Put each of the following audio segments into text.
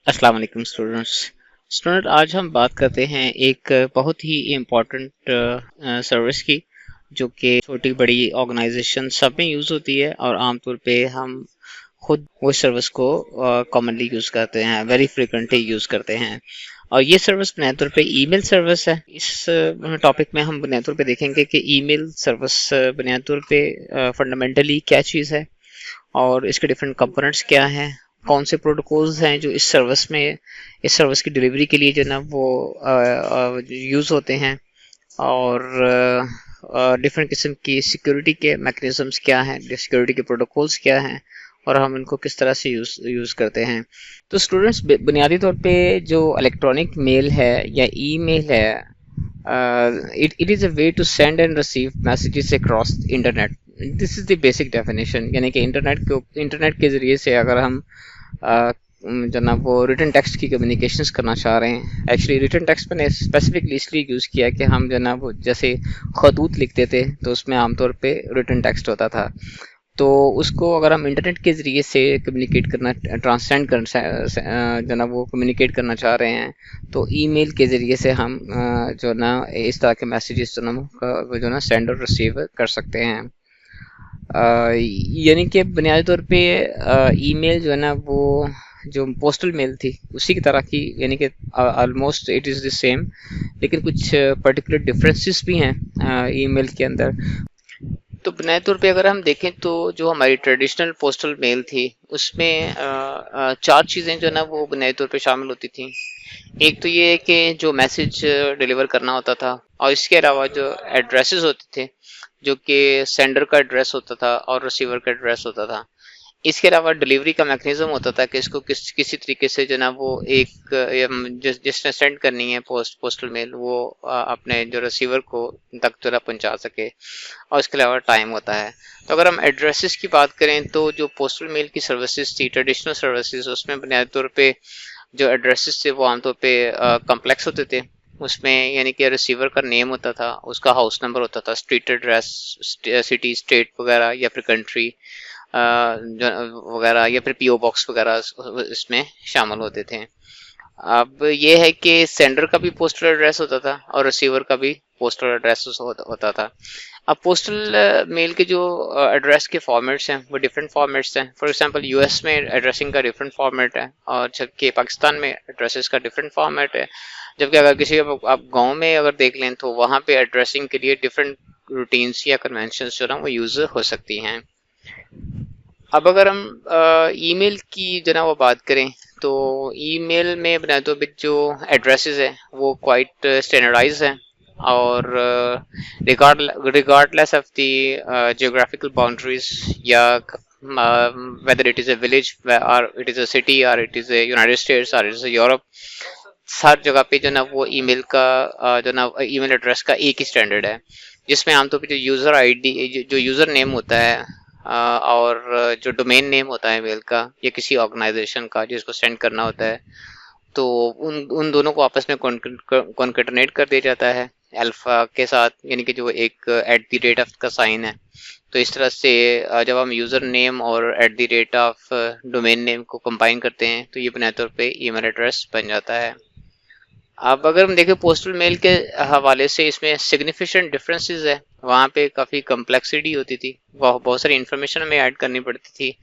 अस्सलाम वालेकुम स्टूडेंट आज हम बात करते हैं एक बहुत ही इम्पोर्टेंट सर्विस की, जो कि छोटी बड़ी ऑर्गेनाइजेशन सब में यूज़ होती है और आमतौर पे हम खुद वो सर्विस को कॉमनली यूज़ करते हैं, वेरी फ्रिक्वेंटली यूज़ करते हैं। और ये सर्विस बुनियादी तौर पे ईमेल सर्विस है। इस टॉपिक में हम बुनियादी तौर पे देखेंगे कि ईमेल सर्विस बुनियादी तौर पे फंडामेंटली क्या चीज़ है और इसके डिफरेंट कंपोनेंट्स क्या हैं, कौन से प्रोटोकॉल्स हैं जो इस सर्विस की डिलीवरी के लिए जो ना वो यूज़ होते हैं, और डिफरेंट किस्म की सिक्योरिटी के मैकेनिज्म्स क्या हैं, सिक्योरिटी के प्रोटोकॉल्स क्या हैं, और हम इनको किस तरह से यूज़ करते हैं। तो स्टूडेंट्स, बुनियादी तौर पे जो इलेक्ट्रॉनिक मेल है या ई मेल है, it is a way to send and receive messages across internet. This is the basic definition, यानी कि इंटरनेट के ज़रिए से अगर हम जनाब वो रिटन टेक्स्ट की कम्युनिकेशंस करना चाह रहे हैं। एक्चुअली रिटन टेक्स्ट मैंने स्पेसिफिकली इसलिए यूज़ किया कि हम जनाब जैसे खतूत लिखते थे तो उसमें आमतौर पे रिटन टेक्स्ट होता था। तो उसको अगर हम इंटरनेट के ज़रिए से कम्युनिकेट करना, ट्रांससेंड कर जनाब वो कम्युनिकेट करना चाह रहे हैं, तो ईमेल के ज़रिए से हम जो ना इस तरह के मैसेजेस जो ना वो जो ना सेंड और रिसीव कर सकते हैं। यानी कि बुनियादी तौर पे ईमेल जो है ना वो जो पोस्टल मेल थी उसी की तरह की, यानी कि almost it is the same, लेकिन कुछ पर्टिकुलर डिफरेंसेस भी हैं ईमेल के अंदर। तो बुनियादी तौर पे अगर हम देखें तो जो हमारी ट्रेडिशनल पोस्टल मेल थी उसमें चार चीज़ें जो ना वो बुनियादी तौर पे शामिल होती थी। एक तो ये है कि जो मैसेज डिलीवर करना होता था, और इसके अलावा जो एड्रेसेस होते थे, जो कि सेंडर का एड्रेस होता था और रिसीवर का एड्रेस होता था। इसके अलावा डिलीवरी का मैकेनिज्म होता था कि इसको किसी तरीके से जो ना वो एक जिसने सेंड करनी है पोस्टल मेल, वो अपने जो रिसीवर को तक जो है पहुंचा सके। और इसके अलावा टाइम होता है। तो अगर हम एड्रेसेस की बात करें तो जो पोस्टल मेल की सर्विसेज थी, ट्रेडिशनल सर्विसेज, उसमें बुनियादी तौर पे जो एड्रेसेस थे वो आमतौर पे कम्प्लेक्स होते थे। उसमें यानी कि रिसीवर का नेम होता था, उसका हाउस नंबर होता था, स्ट्रीट एड्रेस, सिटी, स्टेट वगैरह, या फिर कंट्री वगैरह, या फिर पीओ बॉक्स वगैरह इसमें शामिल होते थे। अब ये है कि सेंडर का भी पोस्टल एड्रेस होता था और रिसीवर का भी पोस्टल एड्रेस होता था। अब पोस्टल मेल के जो एड्रेस के फॉर्मेट्स हैं वो डिफरेंट फॉर्मेट्स हैं। फॉर एग्जांपल यूएस में एड्रेसिंग का डिफरेंट फॉर्मेट है, और जबकि पाकिस्तान में एड्रेसेस का डिफरेंट फॉर्मेट है। जबकि अगर किसी आप गांव में अगर देख लें तो वहाँ पे एड्रेसिंग के लिए डिफरेंट रूटीन्स या कन्वेंशंस जो ना वो यूज हो सकती हैं। अब अगर हम ईमेल की जो ना वो बात करें तो ईमेल में बुनियादी तौर पे जो एड्रेसेस है वो क्वाइट स्टैंडर्डाइज हैं, और regardless of the geographical boundaries, या whether it is a village or it is a city or it is a United States or it is a Europe, हर जगह पे जो ना वो ईमेल का जो ना ईमेल एड्रेस का एक ही स्टैंडर्ड है, जिसमें आमतौर पे जो यूज़र आईडी, जो यूज़र नेम होता है, और जो डोमेन नेम होता है मेल का या किसी ऑर्गेनाइजेशन का जिसको सेंड करना होता है, तो उन उन दोनों को आपस में कॉन्केटनेट कर दिया जाता है अल्फा के साथ, यानी कि जो एक एट द रेट ऑफ का साइन है। तो इस तरह से जब हम यूज़र नेम और at the rate of domain name को कंबाइन करते हैं तो ये बुनियादी तौर पे ईमेल एड्रेस बन जाता है। अब अगर हम देखें पोस्टल मेल के हवाले से, इसमें सिग्निफिकेंट डिफरेंसेस है। वहाँ पे काफ़ी कम्प्लेक्सिटी होती थी, बहुत सारी इन्फॉर्मेशन हमें ऐड करनी पड़ती थी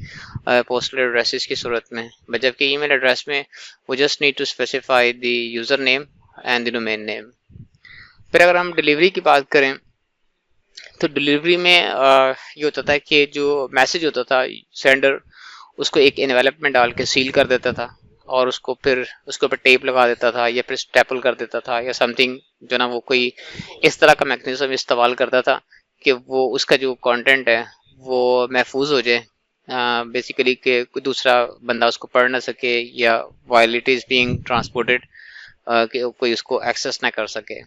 पोस्टल एड्रेसेस की सूरत में, जबकि ईमेल एड्रेस में वो just need to specify the user name and the domain name. फिर अगर हम डिलीवरी की बात करें तो डिलीवरी में ये होता था कि जो मैसेज होता था, सेंडर उसको एक एनवेलप में डाल के सील कर देता था, और उसको फिर उसके ऊपर टेप लगा देता था या फिर स्टेपल कर देता था या समथिंग, जो ना वो कोई इस तरह का मैकेनिज्म इस्तेमाल करता था कि वो उसका जो कंटेंट है वो महफूज हो जाए, बेसिकली कि कोई दूसरा बंदा उसको पढ़ ना सके, या while it is being transported कि कोई उसको एक्सेस ना कर सके।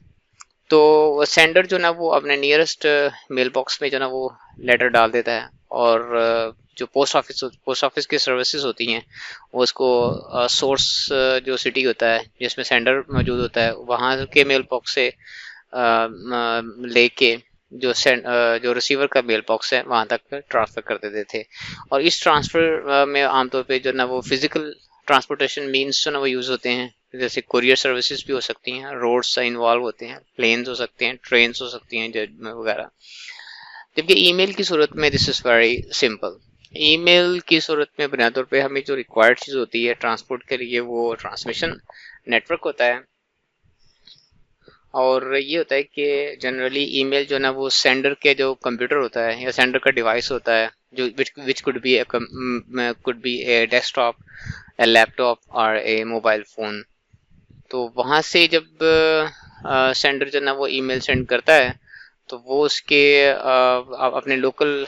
तो सेंडर जो ना वो अपने नियरेस्ट मेल बॉक्स में जो ना वो लेटर डाल देता है, और जो पोस्ट ऑफिस की सर्विसेज होती हैं वो उसको सोर्स जो सिटी होता है जिसमें सेंडर मौजूद होता है वहाँ के मेल बॉक्स से लेके जो रिसीवर का मेल बॉक्स है वहाँ तक ट्रांसफ़र कर देते थे। और इस ट्रांसफ़र में आमतौर पे जो ना वो फिज़िकल ट्रांसपोर्टेशन मीन्स जो ना वो यूज़ होते हैं, जैसे कोरियर सर्विसेज भी हो सकती हैं, रोड्स इन्वॉल्व होते हैं, प्लेन्स हो सकते हैं, ट्रेन्स हो सकती हैं वगैरह। जबकि ईमेल की सूरत में this is very simple. Email की सूरत में बुनियादी तौर पे हमें जो रिक्वायर्ड चीज़ होती है ट्रांसपोर्ट के लिए वो ट्रांसमिशन नेटवर्क होता है। और ये होता है कि जनरली ईमेल जो ना वो सेंडर के जो कंप्यूटर होता है या सेंडर का डिवाइस होता है, जो which could be A desktop, A laptop और ए मोबाइल फ़ोन। तो वहाँ से जब सेंडर जो ना वो ईमेल सेंड करता है तो वो उसके अपने लोकल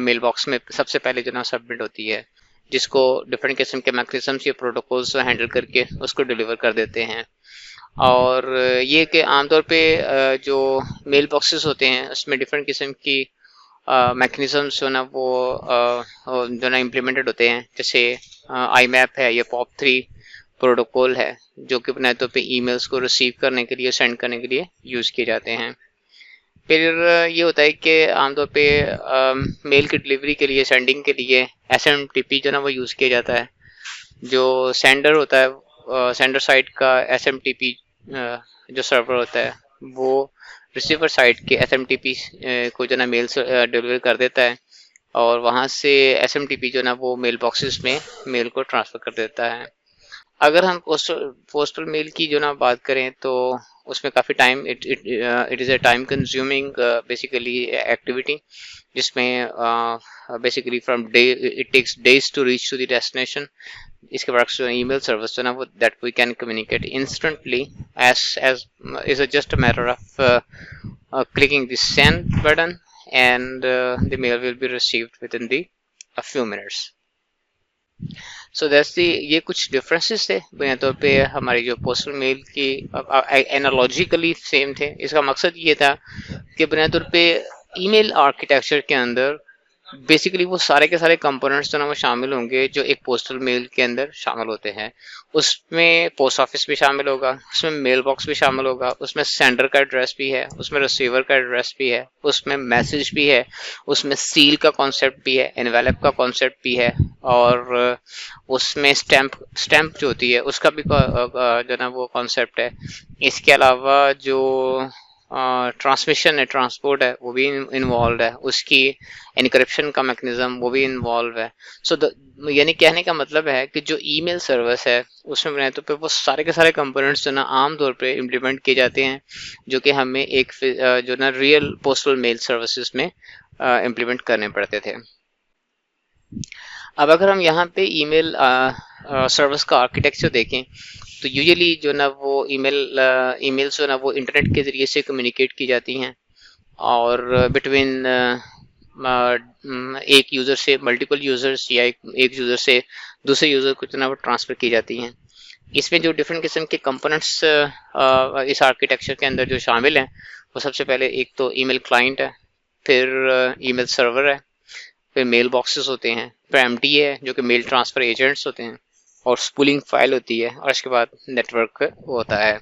मेल बॉक्स में सबसे पहले जो ना सबमिट होती है, जिसको डिफरेंट किस्म के मैकेनिज्म्स या प्रोटोकॉल्स हैंडल करके उसको डिलीवर कर देते हैं। और ये कि आमतौर पे जो मेल बॉक्सेस होते हैं उसमें डिफरेंट किस्म की मैकेनिज्म्स जो ना वो जो ना इम्प्लीमेंटेड होते हैं, जैसे IMAP है या POP3 प्रोटोकॉल है, जो कि बुनियादी तौर पे ईमेल्स को रिसीव करने के लिए, सेंड करने के लिए यूज़ किए जाते हैं। फिर ये होता है कि आमतौर पे मेल की डिलीवरी के लिए, सेंडिंग के लिए SMTP जो ना वो यूज़ किया जाता है। जो सेंडर होता है, सेंडर साइड का SMTP जो सर्वर होता है वो रिसीवर साइड के SMTP को जो ना मेल डिलीवर कर देता है, और वहाँ से SMTP जो ना वो मेल बॉक्सेस में मेल को ट्रांसफ़र कर देता है। अगर हम पोस्टल मेल की जो ना बात करें तो उसमें काफ़ी time, it is a time consuming basically activity, जिसमें basically from day it takes days to reach to the destination. इसके बाद ईमेल सर्विस जो ना वो that we can communicate instantly as is just a matter of clicking the send button, and the mail will be received within the a few minutes. So that's the, ये कुछ differences थे बुनियादी तौर पे हमारी जो पोस्टल मेल की, एनालॉजिकली same थे। इसका मकसद ये था कि बुनियादी तौर पे ईमेल आर्किटेक्चर के अंदर बेसिकली वो सारे के सारे कंपोनेंट्स जो ना वो शामिल होंगे जो एक पोस्टल मेल के अंदर शामिल होते हैं। उसमें पोस्ट ऑफिस भी शामिल होगा, उसमें मेल बॉक्स भी शामिल होगा, उसमें सेंडर का एड्रेस भी है, उसमें रिसीवर का एड्रेस भी है, उसमें मैसेज भी है, उसमें सील का कॉन्सेप्ट भी है, एनवेलप का कॉन्सेप्ट भी है, और उसमें स्टैम्प जो होती है उसका भी जो ना वो कॉन्सेप्ट है। इसके अलावा जो ट्रांसमिशन है, ट्रांसपोर्ट है, वो भी इन्वॉल्व है, उसकी एनक्रिप्शन का मैकेनिज्म वो भी इन्वॉल्व है। सो यानी कहने का मतलब है कि जो ईमेल सर्विस है उसमें बनाए तो पे वो सारे के सारे कंपोनेंट्स जो ना आम तौर पे इम्प्लीमेंट किए जाते हैं, जो कि हमें एक जो ना रियल पोस्टल मेल सर्विसेज में इम्प्लीमेंट करने पड़ते थे। अब अगर हम यहाँ पे ईमेल सर्विस का आर्किटेक्चर देखें तो यूजुअली जो ना वो ईमेल्स जो ना वो इंटरनेट के ज़रिए से कम्युनिकेट की जाती हैं, और बिटवीन एक यूज़र से मल्टीपल यूज़र्स या एक यूज़र से दूसरे यूज़र को जो ना वो ट्रांसफ़र की जाती हैं। इसमें जो डिफरेंट किस्म के कंपोनेंट्स इस आर्किटेक्चर के अंदर जो शामिल हैं, वो सबसे पहले एक तो ईमेल क्लाइंट है, फिर ईमेल सर्वर है, फिर मेल बॉक्सेस होते हैं, फिर एमटी है जो कि मेल ट्रांसफ़र एजेंट्स होते हैं, और स्पूलिंग फाइल होती है, और इसके बाद नेटवर्क होता है।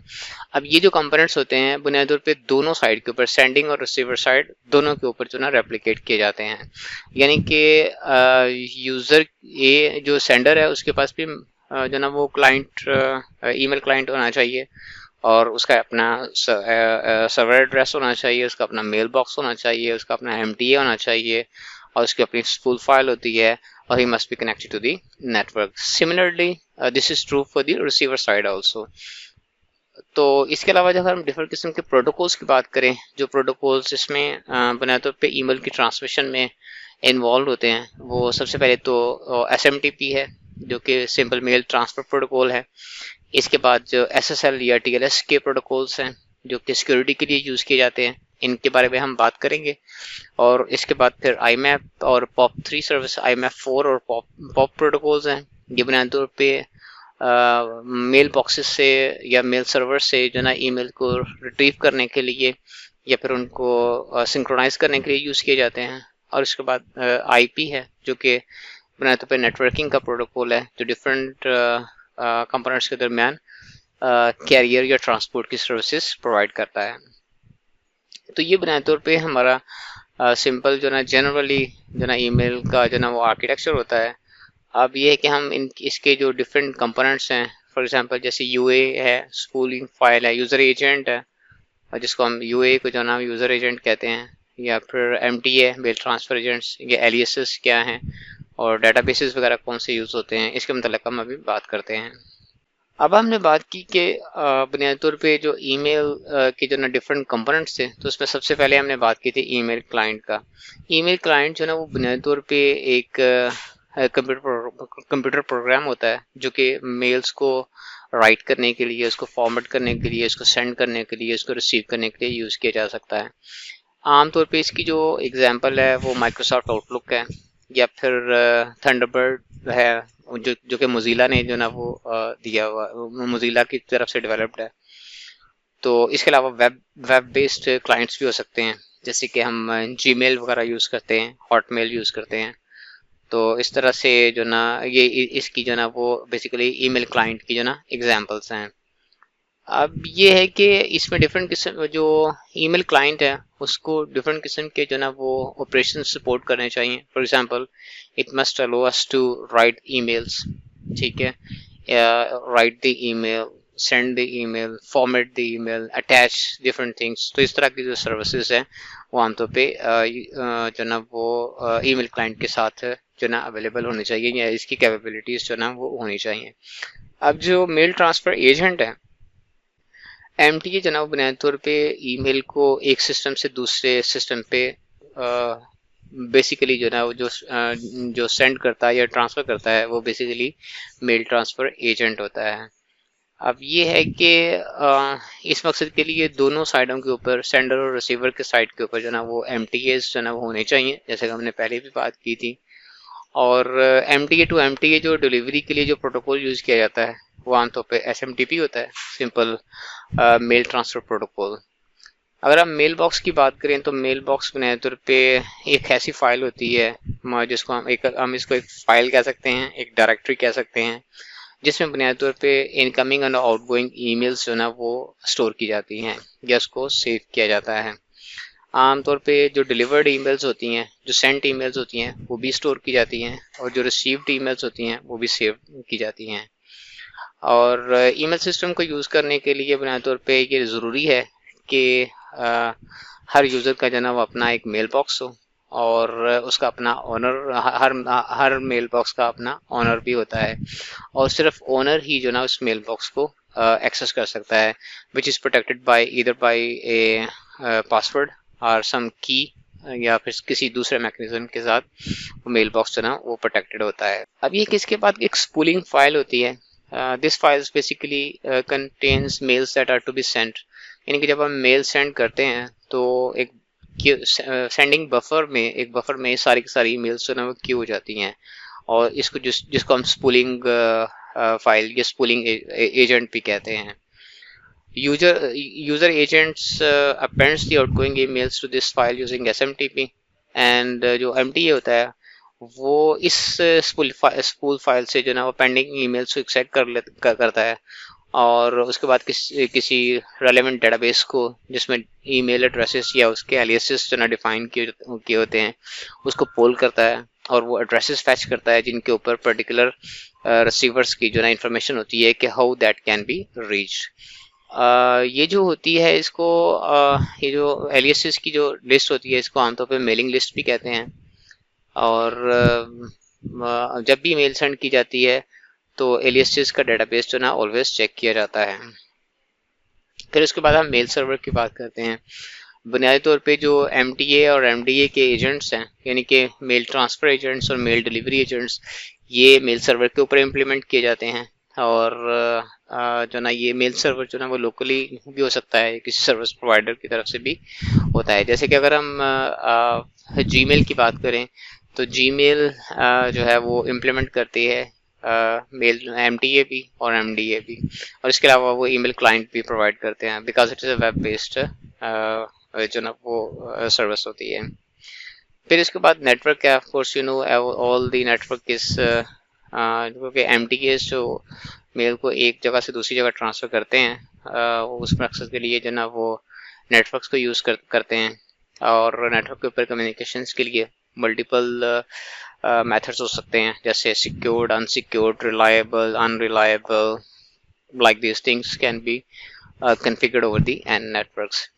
अब ये जो कंपोनेंट्स होते हैं बुनियादी तौर पे दोनों साइड के ऊपर, सेंडिंग और रिसीवर साइड दोनों के ऊपर जो ना रेप्लिकेट किए जाते हैं। यानी कि यूज़र ये जो सेंडर है उसके पास भी जो ना वो क्लाइंट, ईमेल क्लाइंट होना चाहिए, और उसका अपना सर्वर एड्रेस होना चाहिए, उसका अपना मेल बॉक्स होना चाहिए, उसका अपना एमटीए होना चाहिए, और उसकी अपनी स्पूल फाइल होती है, और he must be connected to the network. Similarly, this is true for the receiver side also. तो इसके अलावा जब हम डिफरेंट किस्म के प्रोटोकॉल्स की बात करें, जो प्रोटोकॉल्स इसमें बुनियादी तौर पे ईमेल की ट्रांसमिशन में इन्वॉल्व होते हैं, वो सबसे पहले तो SMTP है जो कि सिंपल मेल ट्रांसफर प्रोटोकॉल है। इसके बाद जो SSL या TLS के प्रोटोकॉल्स हैं जो कि सिक्योरिटी के लिए यूज़ किए जाते हैं, इनके बारे में हम बात करेंगे। और इसके बाद फिर IMAP और POP3 सर्विस, IMAP4 और POP प्रोटोकॉल्स हैं। ये बुनियादी तौर पे मेल बॉक्सेस से या मेल सर्वर से जो ना ईमेल को रिट्रीव करने के लिए या फिर उनको सिंक्रोनाइज करने के लिए यूज़ किए जाते हैं। और इसके बाद IP है जो कि बुनियादी तौर पे नेटवर्किंग का प्रोटोकॉल है, जो डिफरेंट कंपोनेंट्स के दरमियान कैरियर या ट्रांसपोर्ट की सर्विसेज प्रोवाइड करता है। तो ये बुनियादी तौर पे हमारा सिंपल जो ना जनरली जो ना ईमेल का जो ना वो आर्किटेक्चर होता है। اب یہ ہے کہ ہم اس کے جو ڈفرینٹ کمپوننٹس ہیں، فار ایگزامپل جیسے یو اے ہے، اسپولنگ فائل ہے، یوزر ایجنٹ ہے، اور جس کو ہم یو اے کو جو نام یوزر ایجنٹ کہتے ہیں، یا پھر M T A mail transfer agents, یہ ایلیسز کیا ہیں، اور ڈیٹا بیسز وغیرہ کون سے یوز ہوتے ہیں، اس کے متعلق ہم ابھی بات کرتے ہیں۔ اب ہم نے بات کی کہ بنیادی طور پہ جو ای میل کے جو نا ڈفرینٹ کمپوننٹس تھے، تو اس میں سب سے پہلے ہم نے بات کی تھی ای میل کلائنٹ کا۔ ای میل کلائنٹ جو نا وہ بنیادی طور پہ ایک کمپیوٹر پروگرام ہوتا ہے جو کہ میلز کو رائٹ کرنے کے لیے، اس کو فارمیٹ کرنے کے لیے، اس کو سینڈ کرنے کے لیے، اس کو ریسیو کرنے کے لیے یوز کیا جا سکتا ہے۔ عام طور پہ اس کی جو اگزامپل ہے وہ مائکروسافٹ آؤٹ لک ہے، یا پھر تھنڈربرڈ ہے، جو کہ موزیلا نے جو نا وہ دیا ہوا، موزیلا کی طرف سے ڈیولپڈ ہے۔ تو اس کے علاوہ ویب بیسڈ کلائنٹس بھی ہو سکتے ہیں، جیسے کہ ہم جی میل وغیرہ یوز کرتے ہیں، ہاٹ میل یوز کرتے ہیں۔ تو اس طرح سے جو نا یہ اس کی جو نا وہ بیسیکلی ای میل کلائنٹ کی جو نا ایگزامپلس ہیں۔ اب یہ ہے کہ اس میں ڈفرینٹ قسم جو ای میل کلائنٹ ہے اس کو ڈفرینٹ قسم کے جو نا وہ آپریشن سپورٹ کرنے چاہیے۔ For example it must allow us to write emails، ٹھیک ہے، write the email, send the email, format the email, attach different things. تو اس طرح کی جو سروسز ہیں وہ عام طور پہ جو نا وہ ای میل کلائنٹ کے ساتھ جو نا اویلیبل ہونی چاہیے، یا اس کی کیپیبلٹیز جو نا وہ ہونی چاہیے۔ اب جو میل ٹرانسفر ایجنٹ ہے ایم ٹی اے جناب بنیادی طور پہ ای میل کو ایک سسٹم سے دوسرے سسٹم پہ بیسیکلی جو نا جو سینڈ کرتا ہے یا ٹرانسفر کرتا ہے وہ بیسیکلی میل ٹرانسفر ایجنٹ ہوتا ہے۔ اب یہ ہے کہ اس مقصد کے لیے دونوں سائڈوں کے اوپر، سینڈر اور ریسیور کے سائڈ کے اوپر جو نا وہ ایم ٹی ایز جو نا وہ ہونے چاہیے، جیسے کہ ہم نے پہلے بھی بات کی تھی۔ اور M T A to M T A جو ڈلیوری کے لیے جو پروٹوکول یوز کیا جاتا ہے وہ عام طور پہ ایس ایم ٹی پی ہوتا ہے، سمپل میل ٹرانسفر پروٹوکول۔ اگر ہم میل باکس کی بات کریں تو میل باکس بنیادی طور پہ ایک ایسی فائل ہوتی ہے جس کو ہم اس کو ایک فائل کہہ سکتے ہیں، ایک ڈائریکٹری کہہ سکتے ہیں، جس میں بنیادی طور پہ انکمنگ اور آؤٹ گوئنگ ای میلز جو نا وہ اسٹور کی جاتی ہیں یا اس کو سیو کیا جاتا ہے۔ عام طور پہ جو ڈیلیورڈ ای میلز ہوتی ہیں، جو سینٹ ای میلز ہوتی ہیں وہ بھی اسٹور کی جاتی ہیں، اور جو ریسیوڈ ای میلز ہوتی ہیں وہ بھی سیو کی جاتی ہیں۔ اور ای میل سسٹم کو یوز کرنے کے لیے بنیادی طور پہ یہ ضروری ہے کہ ہر یوزر کا جو نا وہ اپنا ایک میل باکس ہو، اور اس کا اپنا اونر، ہر میل باکس کا اپنا اونر بھی ہوتا ہے، اور صرف اونر ہی جو نا اس میل باکس کو ایکسیس کر سکتا ہے، which is protected by either a اے پاسورڈ اور سم کی، یا پھر کسی دوسرے میکینزم کے ساتھ وہ میل باکس جو نا وہ پروٹیکٹڈ ہوتا ہے۔ اب یہ کس کے بعد ایک اسپولنگ فائل ہوتی ہے۔ This files basically contains mails that are to be sent، یعنی کہ جب ہم میل سینڈ کرتے ہیں تو ایک سینڈنگ بفر میں ساری کی ساری ای میلس جو نا وہ کیو ہو جاتی ہیں، اور اس کو جس کو ہم اسپولنگ فائل یا اسپولنگ ایجنٹ بھی کہتے ہیں۔ User agents appends the outgoing emails to this file using SMTP، and جو MTA ہوتا ہے وہ اس اسپول فائل سے جو نا وہ پینڈنگ ای میلس کو ایکسیکٹ کرتا ہے، اور اس کے بعد کسی ریلیونٹ ڈیٹا بیس کو جس میں ای میل ایڈریسز یا اس کے ایلیسز جو نا ڈیفائن کیے ہوتے ہیں اس کو پول کرتا ہے، اور وہ ایڈریسز فیچ کرتا ہے جن کے اوپر پرٹیکولر ریسیورس کی جو نا انفارمیشن ہوتی ہے کہ how that can be reached. یہ جو ہوتی ہے اس کو یہ جو ایلیسز کی جو لسٹ ہوتی ہے اس کو عام طور پہ میلنگ لسٹ بھی کہتے ہیں، اور جب بھی میل سینڈ کی جاتی ہے تو ایلیسز کا ڈیٹا بیس جو نا آلویز چیک کیا جاتا ہے۔ پھر اس کے بعد ہم میل سرور کی بات کرتے ہیں۔ بنیادی طور پہ جو ایم ٹی اے اور ایم ڈی اے کے ایجنٹس ہیں، یعنی کہ میل ٹرانسفر ایجنٹس اور میل ڈیلیوری ایجنٹس، یہ میل سرور کے اوپر امپلیمنٹ کیے جاتے ہیں، اور جو نا یہ میل سرور جو نا وہ لوکلی بھی ہو سکتا ہے، کسی سروس پرووائڈر کی طرف سے بھی ہوتا ہے۔ جیسے کہ اگر ہم جی میل کی بات کریں تو جی میل جو ہے وہ امپلیمنٹ کرتی ہے میل ایم ٹی اے بھی اور ایم ڈی اے بھی، اور اس کے علاوہ وہ ای میل کلائنٹ بھی پرووائڈ کرتے ہیں، because it is a web based جو نا وہ سروس ہوتی ہے۔ پھر اس کے بعد نیٹ ورک ہے، of course you know all the network is, کیونکہ ایم ٹی ایز جو میل کو ایک جگہ سے دوسری جگہ ٹرانسفر کرتے ہیں، اس مقصد کے لیے جو نا وہ نیٹ ورکس کو یوز کرتے ہیں، اور نیٹ ورک کے اوپر کمیونیکیشنس کے لیے ملٹیپل میتھڈس ہو سکتے ہیں جیسے secured, unsecured, reliable, unreliable. Like these things can be configured over the N networks.